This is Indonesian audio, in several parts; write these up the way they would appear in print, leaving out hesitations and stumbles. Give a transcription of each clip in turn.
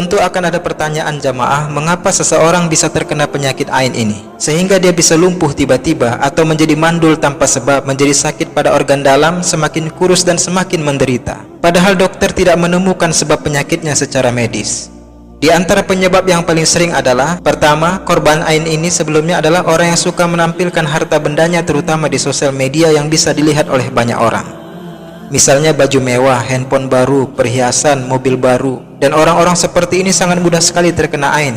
Tentu akan ada pertanyaan jamaah, mengapa seseorang bisa terkena penyakit ain ini sehingga dia bisa lumpuh tiba-tiba atau menjadi mandul tanpa sebab, menjadi sakit pada organ dalam, semakin kurus dan semakin menderita. Padahal dokter tidak menemukan sebab penyakitnya secara medis. Di antara penyebab yang paling sering adalah, pertama, korban ain ini sebelumnya adalah orang yang suka menampilkan harta bendanya terutama di sosial media yang bisa dilihat oleh banyak orang. Misalnya baju mewah, handphone baru, perhiasan, mobil baru. Dan orang-orang seperti ini sangat mudah sekali terkena ain.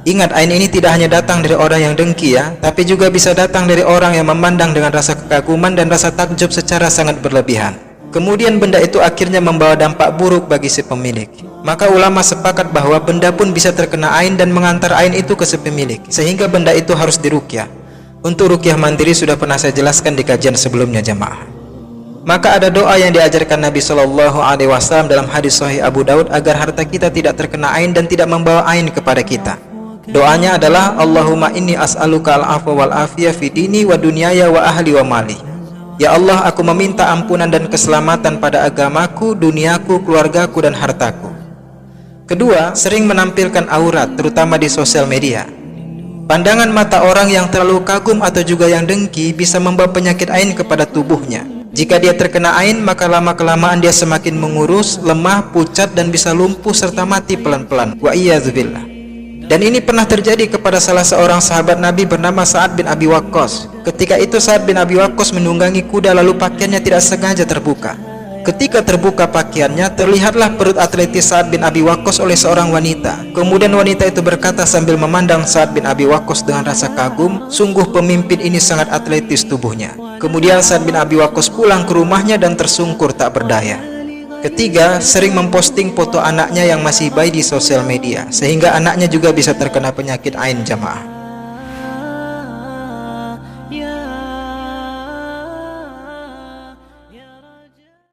Ingat, ain ini tidak hanya datang dari orang yang dengki ya, tapi juga bisa datang dari orang yang memandang dengan rasa kekaguman dan rasa takjub secara sangat berlebihan. Kemudian benda itu akhirnya membawa dampak buruk bagi si pemilik. Maka ulama sepakat bahwa benda pun bisa terkena ain dan mengantar ain itu ke si pemilik, sehingga benda itu harus diruqyah. Untuk ruqyah mandiri sudah pernah saya jelaskan di kajian sebelumnya jamaah. Maka ada doa yang diajarkan Nabi Shallallahu Alaihi Wasallam dalam hadis Sahih Abu Daud agar harta kita tidak terkena ain dan tidak membawa ain kepada kita. Doanya adalah Allahumma inni as'aluka al-afwa wal afiyah fi dini wa dunyaya wa ahli wa mali. Ya Allah, aku meminta ampunan dan keselamatan pada agamaku, duniaku, keluargaku dan hartaku. Kedua, sering menampilkan aurat terutama di sosial media. Pandangan mata orang yang terlalu kagum atau juga yang dengki bisa membawa penyakit ain kepada tubuhnya. Jika dia terkena ain, maka lama-kelamaan dia semakin mengurus, lemah, pucat, dan bisa lumpuh serta mati pelan-pelan. Wa iyadzubillah. Dan ini pernah terjadi kepada salah seorang sahabat Nabi bernama Sa'ad bin Abi Waqqas. Ketika itu Sa'ad bin Abi Waqqas menunggangi kuda lalu pakaiannya tidak sengaja terbuka. Ketika terbuka pakaiannya, terlihatlah perut atletis Sa'ad bin Abi Waqqas oleh seorang wanita. Kemudian wanita itu berkata sambil memandang Sa'ad bin Abi Waqqas dengan rasa kagum, sungguh pemimpin ini sangat atletis tubuhnya. Kemudian Sa'ad bin Abi Waqqas pulang ke rumahnya dan tersungkur tak berdaya. Ketiga, sering memposting foto anaknya yang masih bayi di sosial media, sehingga anaknya juga bisa terkena penyakit ain jamaah.